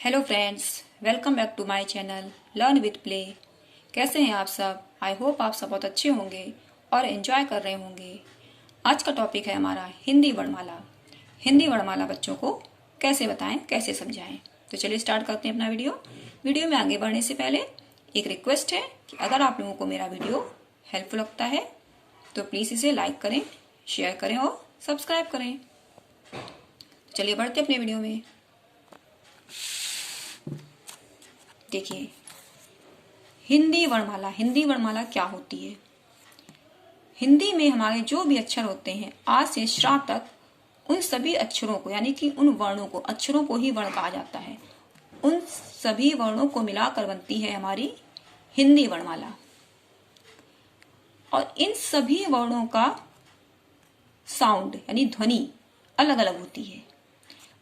Hello friends, welcome back to my channel learn with play. कैसे हैं आप सब? आई होप आप सब बहुत अच्छे होंगे और एंजॉय कर रहे होंगे। आज का टॉपिक है हमारा हिंदी वर्णमाला। हिंदी वर्णमाला बच्चों को कैसे बताएं, कैसे समझाएं। तो चलिए स्टार्ट करते हैं अपना वीडियो में आगे बढ़ने से पहले एक रिक्वेस्ट है कि अगर आप लोगों को मेरा वीडियो हेल्पफुल लगता है तो प्लीज़ इसे लाइक करें, शेयर करें और सब्सक्राइब करें। चलिए बढ़ते अपने वीडियो में। देखिए, हिंदी वर्णमाला क्या होती है। हिंदी में हमारे जो भी अक्षर होते हैं आ से श्रा तक उन सभी अक्षरों को यानी कि उन वर्णों को, अक्षरों को ही वर्ण कहा जाता है। उन सभी वर्णों को मिलाकर बनती है हमारी हिंदी वर्णमाला। और इन सभी वर्णों का साउंड यानी ध्वनि अलग अलग होती है।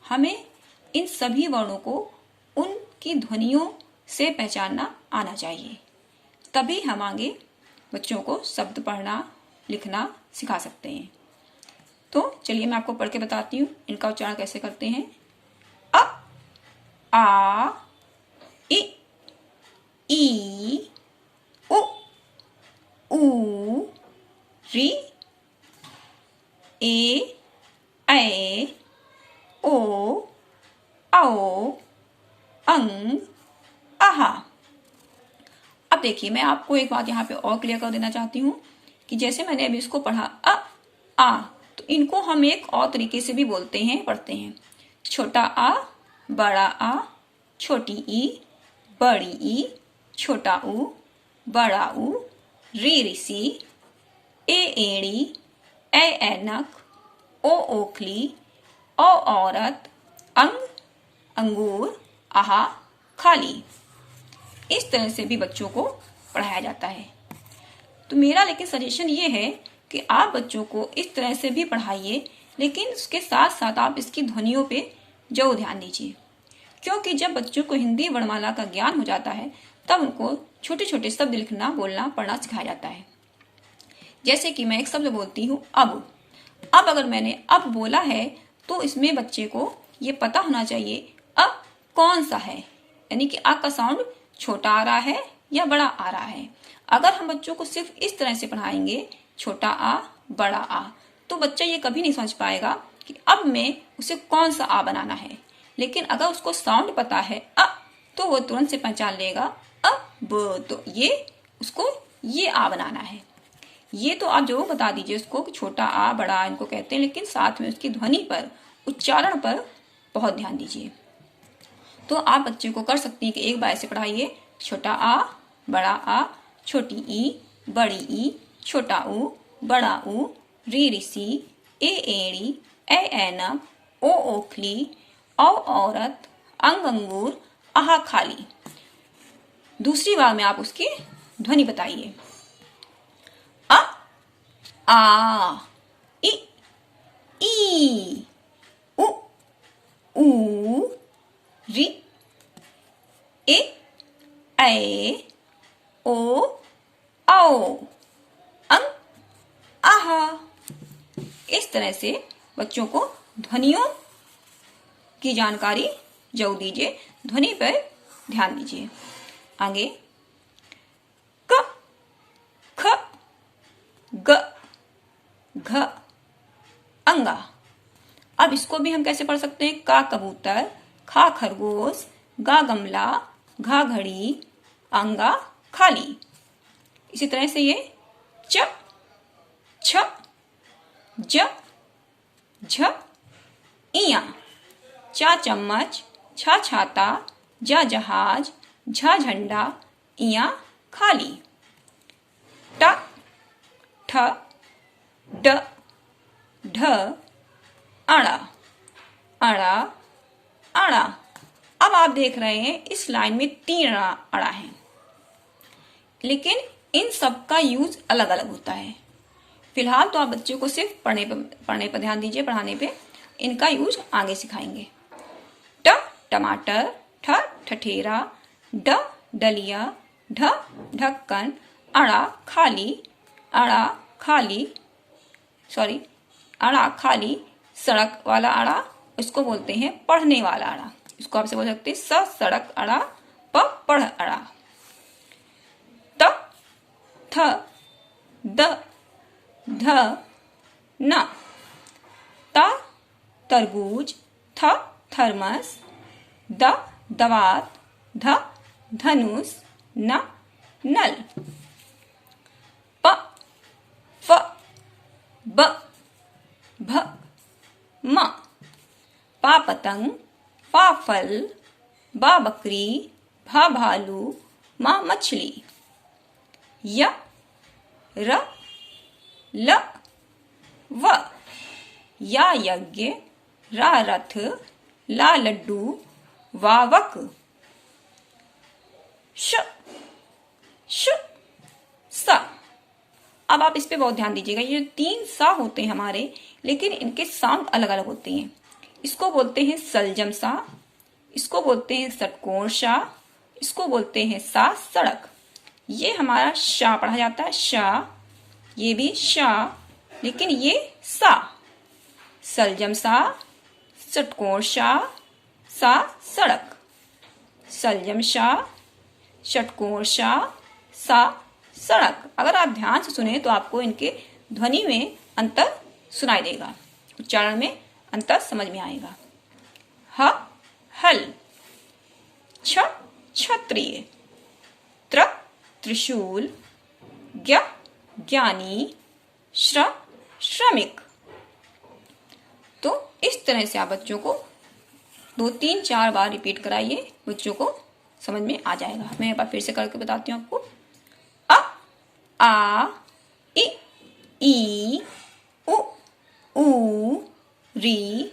हमें इन सभी वर्णों को उनकी ध्वनियों से पहचानना आना चाहिए, तभी हम आगे बच्चों को शब्द पढ़ना लिखना सिखा सकते हैं। तो चलिए मैं आपको पढ़ के बताती हूँ इनका उच्चारण कैसे करते हैं। अ, आ, इ, ई, उ, ऊ, री, ए, ऐ, ओ, औ, अंग, आहा। अब देखिए, मैं आपको एक बात यहाँ पे और क्लियर कर देना चाहती हूँ कि जैसे मैंने अभी इसको पढ़ा आ, तो इनको हम एक और तरीके से भी बोलते हैं, पढ़ते हैं। छोटा आ, बड़ा आ, छोटी ई, बड़ी ई, छोटा ऊ, बड़ा ऊ, री ऋषि, ए एड़ी, ए ऐनक, ओ ओखली, ओ औरत, अंग अंगूर, आहा खाली। इस तरह से भी बच्चों को पढ़ाया जाता है। तो मेरा लेकिन सजेशन ये है कि आप बच्चों को इस तरह से भी पढ़ाइए, लेकिन उसके साथ साथ आप इसकी ध्वनियों पे जरूर ध्यान दीजिए। क्योंकि जब बच्चों को हिंदी वर्णमाला का ज्ञान हो जाता है तब उनको छोटे छोटे शब्द लिखना, बोलना, पढ़ना सिखाया जाता है। जैसे कि मैं एक शब्द बोलती हूँ अब अगर मैंने अब बोला है तो इसमें बच्चे को ये पता होना चाहिए अब कौन सा है, यानी कि आ का साउंड छोटा आ रहा है या बड़ा आ रहा है। अगर हम बच्चों को सिर्फ इस तरह से पढ़ाएंगे, छोटा आ, बड़ा आ, तो बच्चा ये कभी नहीं समझ पाएगा कि अब में उसे कौन सा आ बनाना है। लेकिन अगर उसको साउंड पता है तो वो तुरंत से पहचान लेगा अब, तो ये उसको ये आ बनाना है। ये तो आप जरूर बता दीजिए उसको कि छोटा आ, बड़ा आ इनको कहते हैं, लेकिन साथ में उसकी ध्वनि पर, उच्चारण पर बहुत ध्यान दीजिए। तो आप बच्चे को कर सकती हैं कि एक बार ऐसे पढ़ाइए, छोटा आ, बड़ा आ, छोटी ई, बड़ी ई, छोटा ऊ, बड़ा ऊ, री ऋषि, ए एड़ी, ए ऐनक, ओ ओखली, औ औरत, अंग अंगूर, आहा खाली। दूसरी बार में आप उसकी ध्वनि बताइए। अ, आ, इ, ई, उ, ऊ, री, ए, ऐ, ओ, औ, अंग, आहा। इस तरह से बच्चों को ध्वनियों की जानकारी जरूर दीजिए, ध्वनि पर ध्यान दीजिए। आगे क, ख, ग, घ, अंगा। अब इसको भी हम कैसे पढ़ सकते हैं? का कबूतर, खा खरगोश, गा गमला, घा घड़ी, अंगा खाली। इसी तरह से ये च, छ, ज, झ, इया, चा चम्मच, छा छाता, जा जहाज, झा झंडा, इया खाली। ट, ठ, ड, ढ, अड़ा, अड़ा, अड़ा। अब आप देख रहे हैं इस लाइन में 3 अड़ा है, लेकिन इन सब का यूज अलग अलग होता है। फिलहाल तो आप बच्चे को सिर्फ पढ़ने पर ध्यान दीजिए, पढ़ाने पे इनका यूज आगे सिखाएंगे। ट, टमाटर, ठ, ठठेरा, ड, डलिया, ढ, ढक्कन, अड़ा खाली, अड़ा खाली, अड़ा खाली, सड़क वाला अड़ा, इसको बोलते हैं पढ़ने वाला अड़ा। इसको आपसे बोल सकते हैं स सड़क अड़ा, प पढ़ अड़ा। त थ द ध न। ता तरबूज, थ थर्मस, द दवात, ध धनुष, न नल। प फ ब भ म। पा पतंग, फा फल, बा बकरी, भा भालू, मा मछली। य र ल व। या यज्ञ, रा रथ, ला लड्डू, वा वक। श श स। अब आप इस पे बहुत ध्यान दीजिएगा, ये 3 सा होते हैं हमारे, लेकिन इनके साउंड अलग अलग होते हैं। इसको बोलते हैं सलजम सा, इसको बोलते हैं षटकोण सा, इसको बोलते हैं सा सड़क। ये हमारा शा पढ़ा जाता है, शा, ये भी शा, लेकिन ये सा। सलजम सा, षटकोण सा सड़क। सलजम सा, षटकोण सा सड़क। अगर आप ध्यान से सुने तो आपको इनके ध्वनि में अंतर सुनाई देगा, उच्चारण में अंतर समझ में आएगा। ह हल, छ क्षत्रिय, त्र त्रिशूल, ज्ञ ज्ञानी, श्र श्रमिक। तो इस तरह से आप बच्चों को 2-3-4 बार रिपीट कराइए, बच्चों को समझ में आ जाएगा। मैं एक बार फिर से करके बताती हूँ आपको। अ आ इ ई उ ऊ री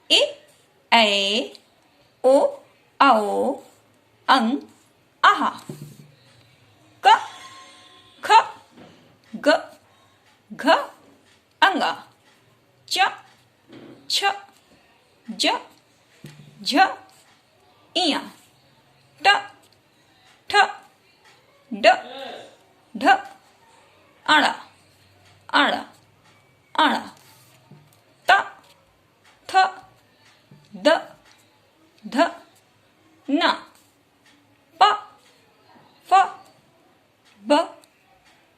इ ए ओ औ अं आहा। क ख ग घ अंगा। च छ ज झ इया। ट ठ ड ढ आड़ा आड़ा आड़ा। त थ द ध न। प फ ब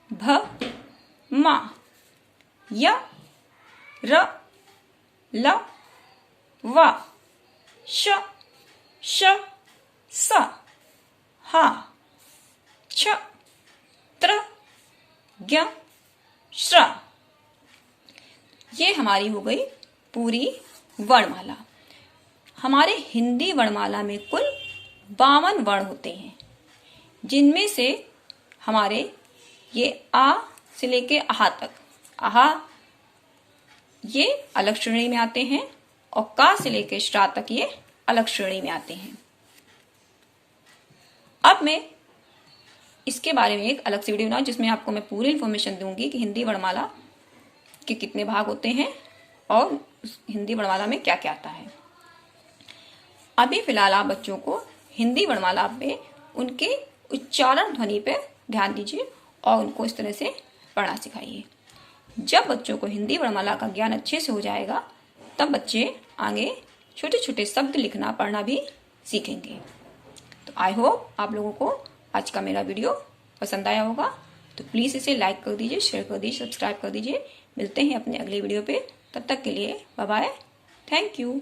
भ म। य र ल व। श श स। हा छ त्र ज्ञ श्र। ये हमारी हो गई पूरी वर्णमाला। हमारे हिंदी वर्णमाला में कुल 52 वर्ण होते हैं, जिनमें से हमारे ये आ से लेके आहा तक, आहा ये अलग श्रेणी में आते हैं, और का से लेके श्रा तक ये अलग श्रेणी में आते हैं। अब मैं इसके बारे में एक अलग से वीडियो बनाऊं, जिसमें आपको मैं पूरी इंफॉर्मेशन दूंगी कि हिंदी वर्णमाला के कितने भाग होते हैं और हिंदी वर्णमाला में क्या क्या आता है। अभी फिलहाल आप बच्चों को हिंदी वर्णमाला पे उनके उच्चारण ध्वनि पे ध्यान दीजिए और उनको इस तरह से पढ़ना सिखाइए। जब बच्चों को हिंदी वर्णमाला का ज्ञान अच्छे से हो जाएगा, तब बच्चे आगे छोटे छोटे शब्द लिखना पढ़ना भी सीखेंगे। तो आई होप आप लोगों को आज का मेरा वीडियो पसंद आया होगा। तो प्लीज़ इसे लाइक कर दीजिए, शेयर कर दीजिए, सब्सक्राइब कर दीजिए। मिलते हैं अपने अगले वीडियो पे, तब तक के लिए बाय बाय, थैंक यू।